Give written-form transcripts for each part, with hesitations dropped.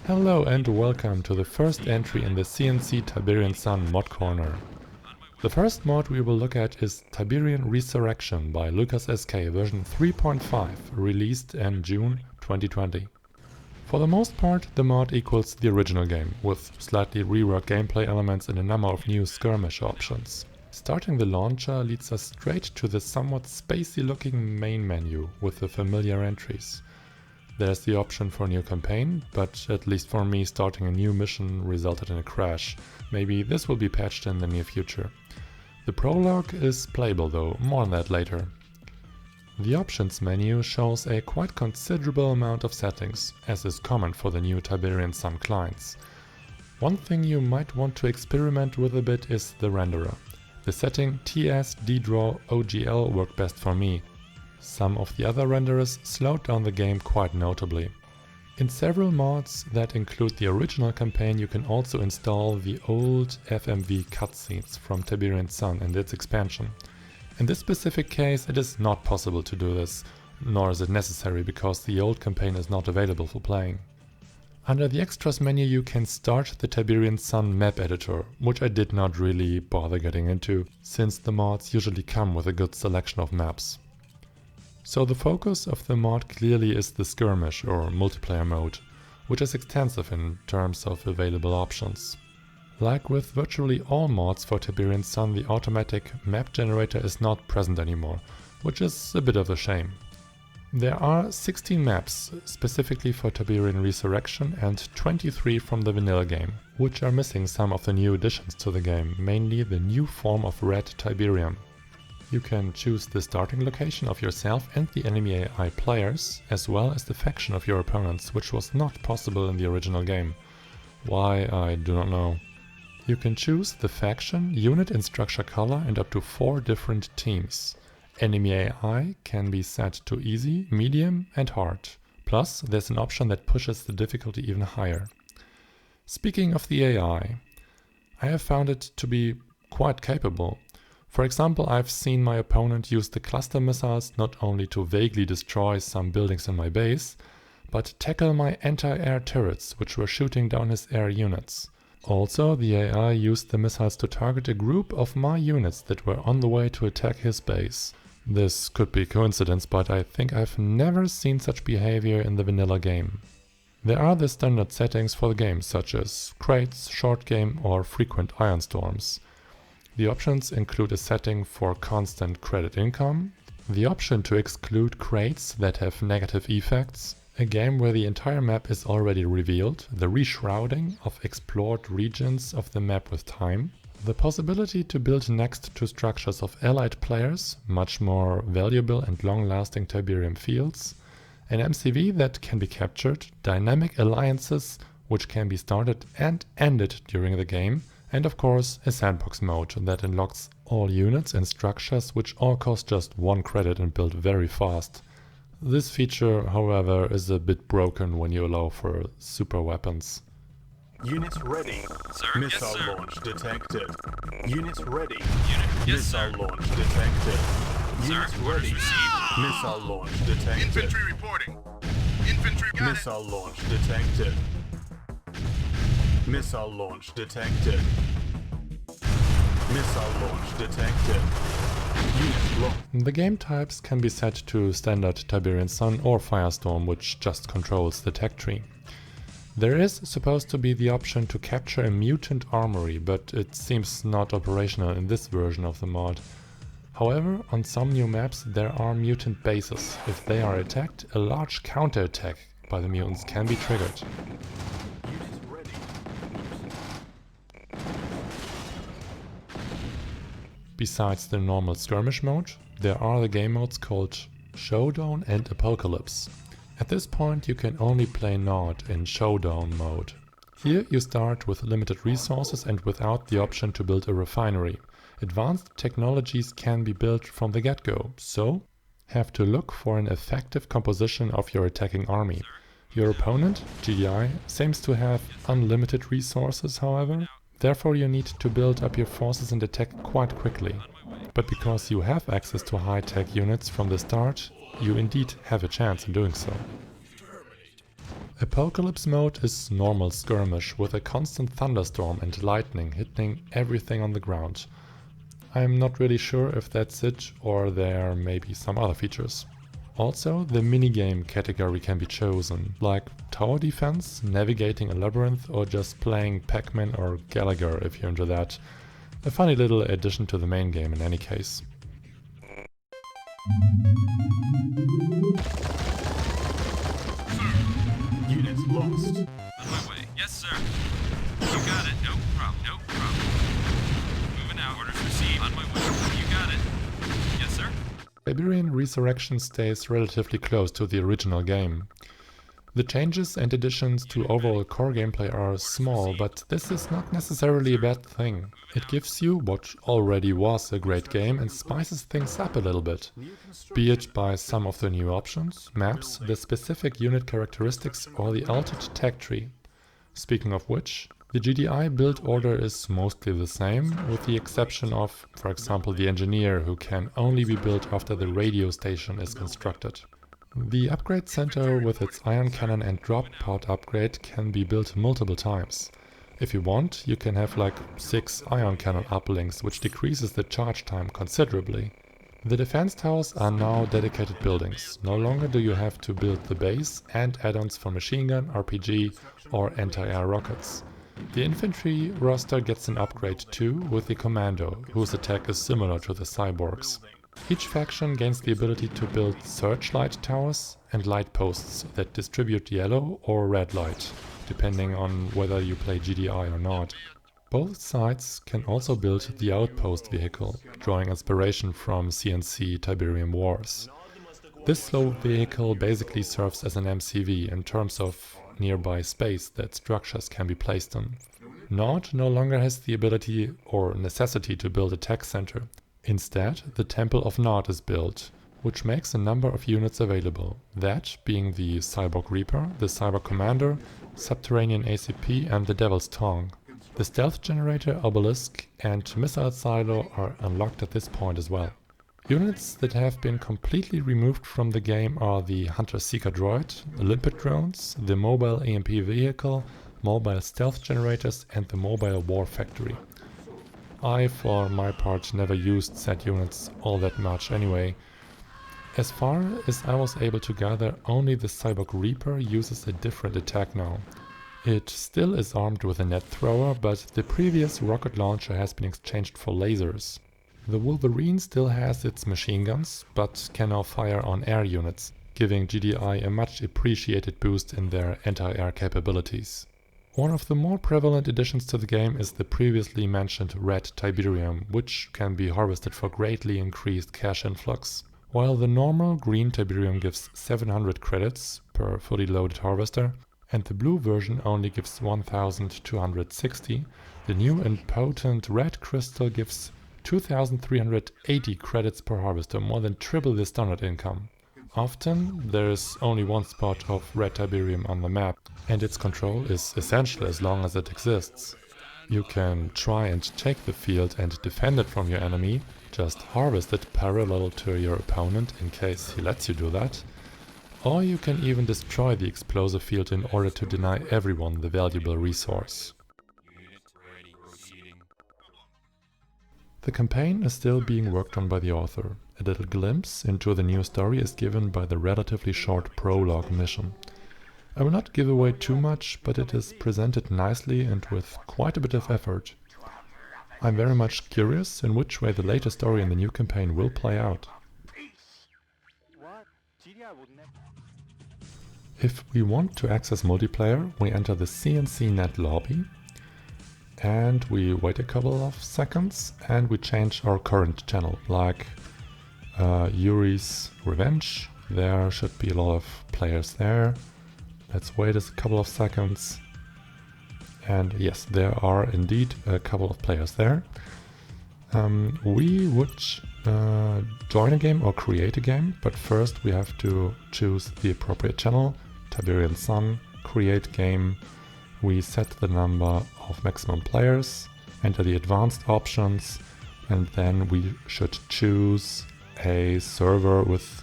Hello and welcome to the first entry in the C&C Tiberian Sun mod corner. The first mod we will look at is Tiberium Resurrection by LucasSK version 3.5, released in June 2020. For the most part, the mod equals the original game, with slightly reworked gameplay elements and a number of new skirmish options. Starting the launcher leads us straight to the somewhat spacey looking main menu with the familiar entries. There's the option for a new campaign, but at least for me starting a new mission resulted in a crash. Maybe this will be patched in the near future. The prologue is playable though, more on that later. The options menu shows a quite considerable amount of settings, as is common for the new Tiberian Sun clients. One thing you might want to experiment with a bit is the renderer. The setting TS DDraw OGL worked best for me. Some of the other renderers slowed down the game quite notably. In several mods that include the original campaign, you can also install the old FMV cutscenes from Tiberian Sun and its expansion. In this specific case, it is not possible to do this, nor is it necessary because the old campaign is not available for playing. Under the extras menu you can start the Tiberian Sun map editor, which I did not really bother getting into, since the mods usually come with a good selection of maps. So the focus of the mod clearly is the Skirmish or multiplayer mode, which is extensive in terms of available options. Like with virtually all mods for Tiberian Sun, the automatic map generator is not present anymore, which is a bit of a shame. There are 16 maps specifically for Tiberium Resurrection and 23 from the vanilla game, which are missing some of the new additions to the game, mainly the new form of red Tiberium. You can choose the starting location of yourself and the enemy AI players, as well as the faction of your opponents, which was not possible in the original game. Why, I do not know. You can choose the faction, unit and structure color and up to 4 different teams. Enemy AI can be set to easy, medium and hard. Plus, there's an option that pushes the difficulty even higher. Speaking of the AI, I have found it to be quite capable. For example, I've seen my opponent use the cluster missiles not only to vaguely destroy some buildings in my base, but tackle my anti-air turrets, which were shooting down his air units. Also, the AI used the missiles to target a group of my units that were on the way to attack his base. This could be coincidence, but I think I've never seen such behavior in the vanilla game. There are the standard settings for the game, such as crates, short game or frequent iron storms. The options include a setting for constant credit income, the option to exclude crates that have negative effects, a game where the entire map is already revealed, the reshrouding of explored regions of the map with time, the possibility to build next to structures of allied players, much more valuable and long-lasting Tiberium fields, an MCV that can be captured, dynamic alliances which can be started and ended during the game, and of course a sandbox mode that unlocks all units and structures which all cost just 1 credit and build very fast. This feature, however, is a bit broken when you allow for super weapons. Units ready. Sir, Missile yes, sir. launch detected. Units ready. Unit, yes, Missile sir. launch detected. Sir, Units orders ready. received. Missile launch detected. Infantry reporting. Infantry got Missile launch detected. Missile launch detected. Missile launch detected. Unit locked. The game types can be set to standard Tiberian Sun or Firestorm, which just controls the tech tree. There is supposed to be the option to capture a mutant armory, but it seems not operational in this version of the mod. However, on some new maps there are mutant bases. If they are attacked, a large counterattack by the mutants can be triggered. Units ready. Besides the normal skirmish mode, there are the game modes called Showdown and Apocalypse. At this point you can only play Nord in Showdown mode. Here you start with limited resources and without the option to build a refinery. Advanced technologies can be built from the get-go, so have to look for an effective composition of your attacking army. Your opponent, GDI, seems to have unlimited resources, however. Therefore you need to build up your forces and attack quite quickly. But because you have access to high-tech units from the start, you indeed have a chance in doing so. Apocalypse mode is normal skirmish with a constant thunderstorm and lightning hitting everything on the ground. I'm not really sure if that's it or there may be some other features. Also, the minigame category can be chosen, like tower defense, navigating a labyrinth, or just playing Pac-Man or Gallagher if you're into that. A funny little addition to the main game in any case. Units lost. On my way. Yes, sir. You got it. No problem. No problem. Moving out. Orders received. On my way. You got it. Yes, sir. Tiberium Resurrection stays relatively close to the original game. The changes and additions to overall core gameplay are small, but this is not necessarily a bad thing. It gives you what already was a great game and spices things up a little bit, be it by some of the new options, maps, the specific unit characteristics or the altered tech tree. Speaking of which, the GDI build order is mostly the same, with the exception of, for example, the engineer, who can only be built after the radio station is constructed. The upgrade center with its ion cannon and drop pod upgrade can be built multiple times. If you want, you can have like 6 ion cannon uplinks, which decreases the charge time considerably. The defense towers are now dedicated buildings. No longer do you have to build the base and add-ons for machine gun, RPG or anti-air rockets. The infantry roster gets an upgrade too with the commando, whose attack is similar to the cyborgs. Each faction gains the ability to build searchlight towers and light posts that distribute yellow or red light, depending on whether you play GDI or not. Both sides can also build the outpost vehicle, drawing inspiration from C&C Tiberian Wars. This slow vehicle basically serves as an MCV in terms of nearby space that structures can be placed in. Nord no longer has the ability or necessity to build a tech center. Instead, the Temple of Nord is built, which makes a number of units available, that being the Cyborg Reaper, the Cyborg Commander, Subterranean ACP and the Devil's Tongue. The Stealth Generator, Obelisk and Missile Silo are unlocked at this point as well. Units that have been completely removed from the game are the Hunter-Seeker Droid, Limpet Drones, the Mobile EMP Vehicle, Mobile Stealth Generators and the Mobile War Factory. I, for my part, never used said units all that much anyway. As far as I was able to gather, only the Cyborg Reaper uses a different attack now. It still is armed with a net thrower, but the previous rocket launcher has been exchanged for lasers. The Wolverine still has its machine guns, but can now fire on air units, giving GDI a much appreciated boost in their anti-air capabilities. One of the more prevalent additions to the game is the previously mentioned red Tiberium, which can be harvested for greatly increased cash influx. While the normal green Tiberium gives 700 credits per fully loaded harvester, and the blue version only gives 1260, the new and potent red crystal gives 2380 credits per harvester, more than triple the standard income. Often there is only one spot of red Tiberium on the map, and its control is essential as long as it exists. You can try and take the field and defend it from your enemy, just harvest it parallel to your opponent in case he lets you do that, or you can even destroy the explosive field in order to deny everyone the valuable resource. The campaign is still being worked on by the author. A little glimpse into the new story is given by the relatively short prologue mission. I will not give away too much, but it is presented nicely and with quite a bit of effort. I'm very much curious in which way the later story in the new campaign will play out. If we want to access multiplayer, we enter the C&C Net lobby, and we wait a couple of seconds and we change our current channel, like Yuri's Revenge. There should be a lot of players there. Let's wait a couple of seconds. And yes, there are indeed a couple of players there. We would join a game or create a game, but first we have to choose the appropriate channel. Tiberian Sun, create game. We set the number of maximum players, enter the advanced options, and then we should choose a server with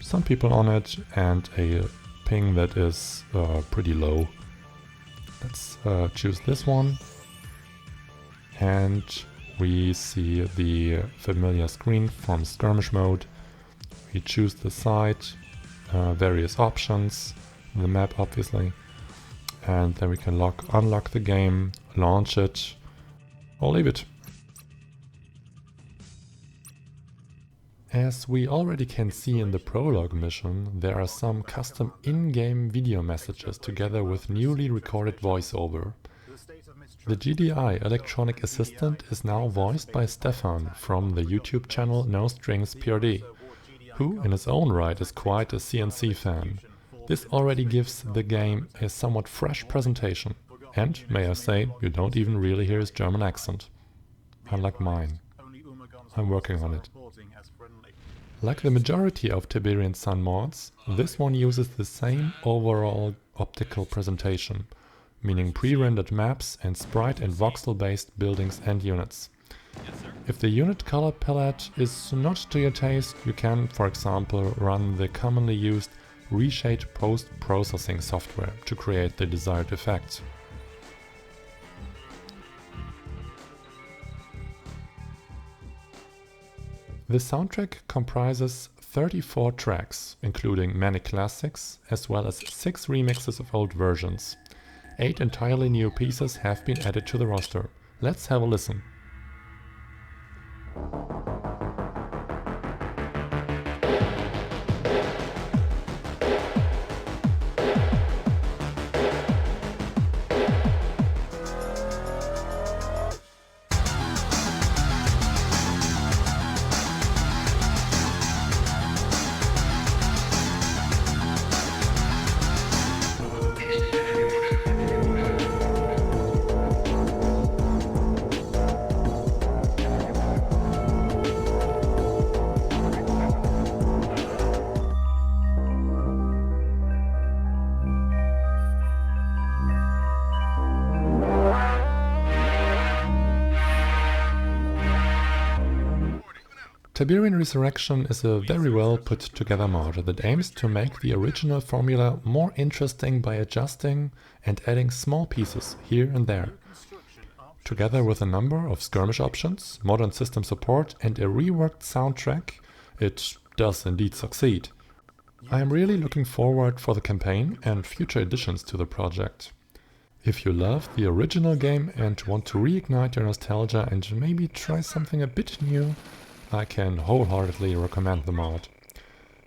some people on it and a ping that is pretty low. Let's choose this one. And we see the familiar screen from Skirmish mode. We choose the site, various options, the map obviously, and then we can unlock the game, launch it, or leave it. As we already can see in the Prologue mission, there are some custom in-game video messages together with newly recorded voiceover. The GDI electronic assistant is now voiced by Stefan from the YouTube channel No Strings PRD, who in his own right is quite a C&C fan. This already gives the game a somewhat fresh presentation, and, may I say, you don't even really hear his German accent. Unlike mine. I'm working on it. Like the majority of Tiberian Sun mods, this one uses the same overall optical presentation, meaning pre-rendered maps and sprite and voxel-based buildings and units. If the unit color palette is not to your taste, you can, for example, run the commonly used reshade post-processing software to create the desired effects. The soundtrack comprises 34 tracks, including many classics, as well as 6 remixes of old versions. 8 entirely new pieces have been added to the roster. Let's have a listen. Tiberium Resurrection is a very well put together mod that aims to make the original formula more interesting by adjusting and adding small pieces here and there. Together with a number of skirmish options, modern system support and a reworked soundtrack, it does indeed succeed. I am really looking forward for the campaign and future additions to the project. If you love the original game and want to reignite your nostalgia and maybe try something a bit new, I can wholeheartedly recommend the mod.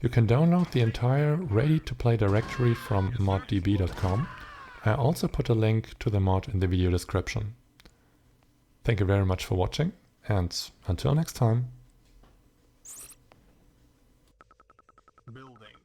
You can download the entire ready-to-play directory from moddb.com. I also put a link to the mod in the video description. Thank you very much for watching, and until next time. Building.